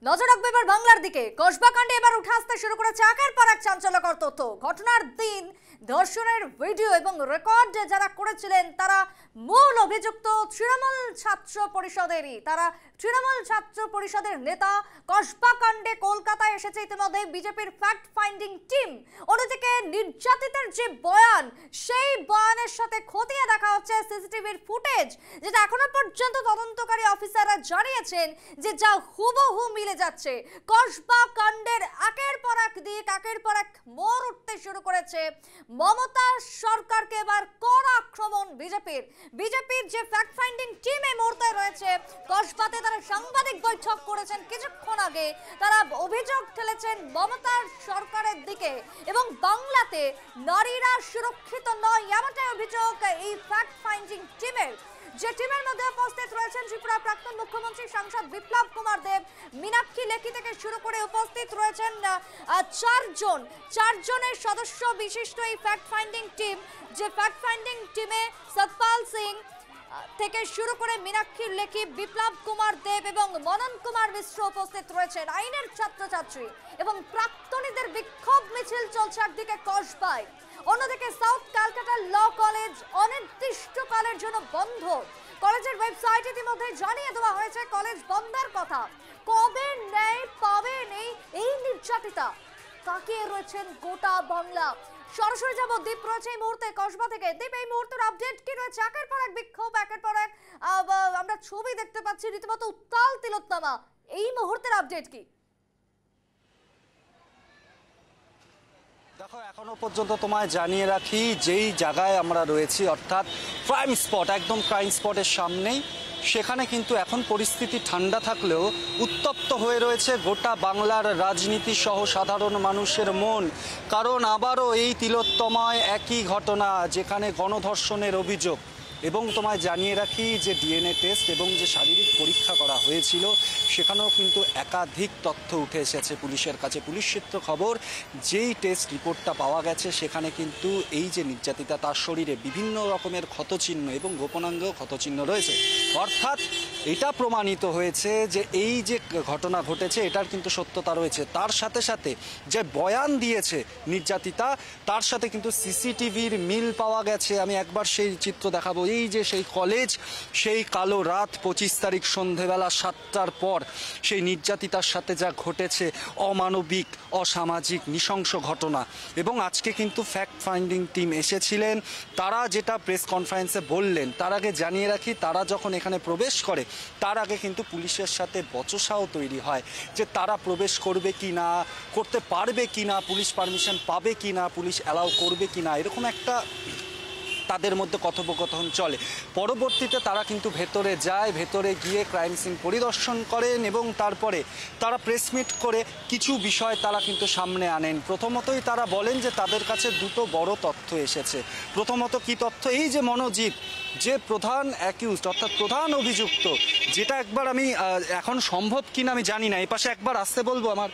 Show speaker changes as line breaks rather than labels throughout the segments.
নজর রাখবে এবার বাংলার দিকে। কসবা কাণ্ডে এবার উঠে আসতে শুরু করেছে একের পর এক চাঞ্চল্যকর তথ্য। ঘটনার দিন ধর্ষণের ভিডিও এবং রেকর্ড যারা করেছিলেন তারা মূল অভিযুক্ত তৃণমূল ছাত্র পরিষদেরই। তারা তৃণমূল ছাত্র পরিষদের নেতা। কসবা কাণ্ডে কলকাতায় এসেছে ইতিমধ্যে বিজেপির ফ্যাক্ট ফাইন্ডিং টিম। অন্যদিকে নির্যাতিতের যে বয়ান, সেই বয়ানের সাথে খতিয়ে দেখা হচ্ছে সিসিটিভির ফুটেজ, যেটা এখনো পর্যন্ত তদন্তকারী অফিসাররা জানিয়েছেন যে যা হুবহু মিলে যাচ্ছে। কসবা কাণ্ডের একের পর এক দিক, একের পর এক মোড় উঠতে শুরু করেছে। মমতা সরকারকে এবার কড়া আক্রমণ বিজেপির যে ফ্যাক্ট ফাইন্ডিং টিম এই মুহূর্তে রয়েছে কসবাতে। তারা সাংবাদিক বৈঠক করেছেন কিছুক্ষণ আগে। তারা অভিযোগ ঠেলেছেন মমতা সরকারের দিকে এবং বাংলাতে নারীরা সুরক্ষিত নয়, এমনটাই অভিযোগ এই ফ্যাক্ট ফাইন্ডিং টিমের। যে টিমের মধ্যে উপস্থিত রয়েছেন ত্রিপুরা প্রাক্তন মুখ্যমন্ত্রী সাংসদ বিপ্লব কুমার দেব, মীনাক্ষী লেখি থেকে শুরু করে উপস্থিত রয়েছেন চারজনের সদস্য বিশিষ্ট এই ফ্যাক্ট ফাইন্ডিং টিম। যে ফ্যাক্ট ফাইন্ডিং টিমে সতপাল সিং থেকে শুরু করে মীনাক্ষী লেখি, বিপ্লব কুমার দেব এবং মনন কুমার মিশ্র উপস্থিত রয়েছেন। আইনের ছাত্রছাত্রী এবং প্রাক্তনীদের বিক্ষোভ মিছিল চলছে একদিকে কসবায়, অন্যদিকে সাউথ ক্যালকাটা ল কলেজ অনির্দিষ্টকালের জন্য বন্ধ। কলেজের ওয়েবসাইটে ইতিমধ্যে জানিয়ে দেওয়া হয়েছে কলেজ বন্ধের কথা। কবে ন্যায় পাবে নেই এই নির্যাতিতা, তাকিয়ে রয়েছেন গোটা বাংলা। সরাসরি যাব দীপ রয়েছে এই মুহূর্তে কসবা থেকে। দীপ, এই মুহূর্তের আপডেট কি রয়েছে? একের পর এক বিক্ষোভ, একের পর এক আমরা ছবি দেখতে পাচ্ছি, রীতিমতো উত্তাল তিলোত্তমা। এই মুহূর্তের আপডেট কি?
দেখো, এখনো পর্যন্ত তোমায় জানিয়ে রাখি, যেই জায়গায় আমরা রয়েছি অর্থাৎ ক্রাইম স্পট, একদম ক্রাইম স্পটের সামনেই, সেখানে কিন্তু এখন পরিস্থিতি ঠান্ডা থাকলেও উত্তপ্ত হয়ে রয়েছে গোটা বাংলার রাজনীতি সহ সাধারণ মানুষের মন। কারণ আবারও এই তিলোত্তমায় একই ঘটনা, যেখানে গণধর্ষণের অভিযোগ। এবং তোমায় জানিয়ে রাখি যে ডিএনএ টেস্ট এবং যে শারীরিক পরীক্ষা করা হয়েছিল সেখানেও কিন্তু একাধিক তথ্য উঠে এসেছে পুলিশের কাছে। পুলিশ সূত্রে খবর, যেই টেস্ট রিপোর্টটা পাওয়া গেছে সেখানে কিন্তু এই যে নির্যাতিতা, তার শরীরে বিভিন্ন রকমের ক্ষতচিহ্ন এবং গোপনাঙ্গেও ক্ষতচিহ্ন রয়েছে। অর্থাৎ এটা প্রমাণিত হয়েছে যে এই যে ঘটনা ঘটেছে এটার কিন্তু সত্যতা রয়েছে। তার সাথে সাথে যে বয়ান দিয়েছে নির্যাতিতা, তার সাথে কিন্তু সিসিটিভির মিল পাওয়া গেছে। আমি একবার সেই চিত্র দেখাবো। এই যে সেই কলেজ, সেই কালো রাত 25 তারিখ সন্ধেবেলা 7টার পর সেই নির্যাতিতার সাথে যা ঘটেছে, অমানবিক, অসামাজিক, নৃশংস ঘটনা। এবং আজকে কিন্তু ফ্যাক্ট ফাইন্ডিং টিম এসেছিলেন। তারা যেটা প্রেস কনফারেন্সে বললেন, তার আগে জানিয়ে রাখি, তারা যখন এখানে প্রবেশ করে তার আগে কিন্তু পুলিশের সাথে বচসাও তৈরি হয় যে তারা প্রবেশ করবে কি না, করতে পারবে কি না, পুলিশ পারমিশন পাবে কি না, পুলিশ অ্যালাউ করবে কি না, এরকম একটা তাদের মধ্যে কথোপকথন চলে। পরবর্তীতে তারা কিন্তু ভেতরে যায়, ভেতরে গিয়ে ক্রাইম সিন পরিদর্শন করেন এবং তারপরে তারা প্রেসমিট করে কিছু বিষয় তারা কিন্তু সামনে আনেন। প্রথমতই তারা বলেন যে তাদের কাছে দুটো বড় তথ্য এসেছে। প্রথমত কি তথ্য? এই যে মনোজিৎ, যে প্রধান অ্যাকিউজড অর্থাৎ প্রধান অভিযুক্ত, যেটা একবার আমি এখন সম্ভব কিনা আমি জানি না, এই পাশে একবার আসতে বলবো আমার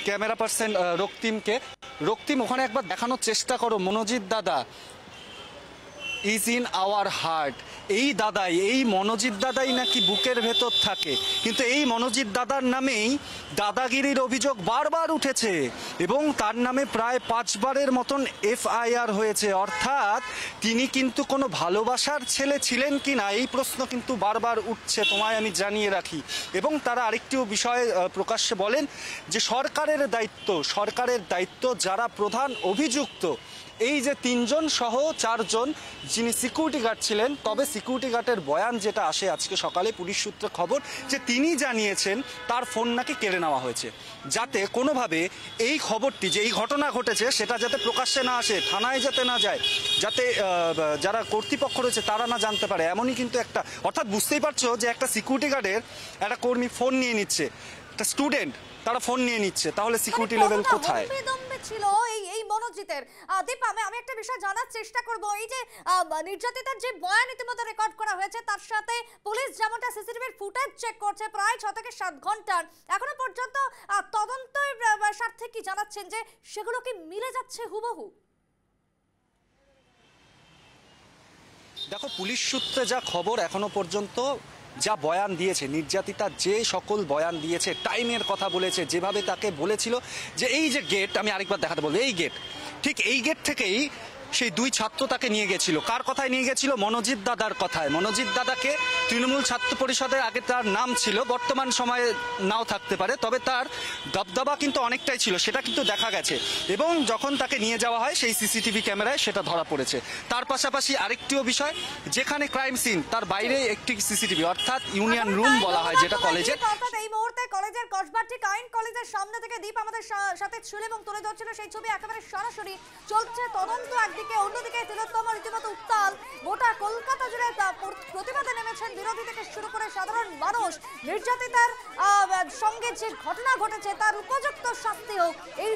ক্যামেরা পার্সন রক্তিমকে। রক্তিম, ওখানে একবার দেখানোর চেষ্টা করো। মনোজিৎ দাদা ইজ ইন আওয়ার হার্ট। এই দাদাই, এই মনোজিৎ দাদাই নাকি বুকের ভেতর থাকে, কিন্তু এই মনোজিৎ দাদার নামেই দাদাগিরির অভিযোগ বারবার উঠেছে এবং তার নামে প্রায় 5 বারের মতন FIR হয়েছে। অর্থাৎ তিনি কিন্তু কোনো ভালোবাসার ছেলে ছিলেন কি না, এই প্রশ্ন কিন্তু বারবার উঠছে, তোমায় আমি জানিয়ে রাখি। এবং তারা আরেকটিও বিষয় প্রকাশ্যে বলেন যে সরকারের দায়িত্ব যারা প্রধান অভিযুক্ত, এই যে 3 জন সহ 4 জন যিনি সিকিউরিটি গার্ড ছিলেন, তবে সিকিউরিটি গার্ডের বয়ান যেটা আসে আজকে সকালে পুলিশ সূত্রে খবর, যে তিনি জানিয়েছেন তার ফোন নাকি কেড়ে নেওয়া হয়েছে, যাতে কোনোভাবে এই খবরটি, যে এই ঘটনা ঘটেছে, সেটা যাতে প্রকাশ্যে না আসে, থানায় যাতে না যায়, যাতে যারা কর্তৃপক্ষ রয়েছে তারা না জানতে পারে। এমনই কিন্তু একটা, অর্থাৎ বুঝতেই পারছো যে একটা সিকিউরিটি গার্ডের একটা কর্মী ফোন নিয়ে নিচ্ছে, একটা স্টুডেন্ট তারা ফোন নিয়ে নিচ্ছে, তাহলে সিকিউরিটি লেভেল কোথায়
ছিল এই মনোজিতের? দীপ, আমি একটা বিষয় জানার চেষ্টা করব। এই যে নির্যাতিতার যে বয়ান ইতিমধ্যে রেকর্ড করা হয়েছে, তার সাথে পুলিশ যেমনটা সিসিটিভির ফুটেজ চেক করছে প্রায় 6 থেকে 7 ঘন্টার, এখনো পর্যন্ত তদন্তের স্বার্থে কি জানাচ্ছেন যে সেগুলো কি মিলে যাচ্ছে হুবহু?
দেখো, পুলিশ সূত্রে যা খবর, এখনো পর্যন্ত যা বয়ান দিয়েছে, নির্যাতিতা যে সকল বয়ান দিয়েছে, টাইমের কথা বলেছে, যেভাবে তাকে বলেছিল যে এই যে গেট, আমি আরেকবার দেখাতে বলবো, এই গেট, ঠিক এই গেট থেকেই সেই দুই ছাত্র তাকে নিয়ে গেছিল। কার কথায় নিয়ে গেছিল? মনোজিৎ দাদার কথায়। মনোজিৎ দাদাকে তৃণমূল ছাত্র পরিষদের আগে তার নাম ছিল, বর্তমান সময়ে নাও থাকতে পারে, তবে তার দবদবা কিন্তু অনেকটাই ছিল, সেটা কিন্তু দেখা গেছে। এবং যখন তাকে নিয়ে যাওয়া হয় সেই সিসিটিভি ক্যামেরায় সেটা ধরা পড়েছে। তার পাশাপাশি আরেকটিও বিষয়, যেখানে ক্রাইম সিন তার বাইরে একটি সিসিটিভি, অর্থাৎ ইউনিয়ন রুম বলা হয় যেটা কলেজের।
অর্থাৎ এই মুহূর্তে কলেজের কসবাটি আইন কলেজের সামনে থেকে দীপ আমাদের সাথে ছিল এবং তুলে ধরছিল সেই ছবি একেবারে সরাসরি। চলছে তদন্ত একদিকে, অন্যদিকে তিলোত্তমা রীতিমতো উত্তাল। গোটা কলকাতা জুড়ে প্রতিবাদে নেমেছেন বিরোধী থেকে শুরু করে সাধারণ মানুষ। নির্যাতিতার সঙ্গে যে ঘটনা ঘটেছে তার উপযুক্ত শাস্তি হোক এই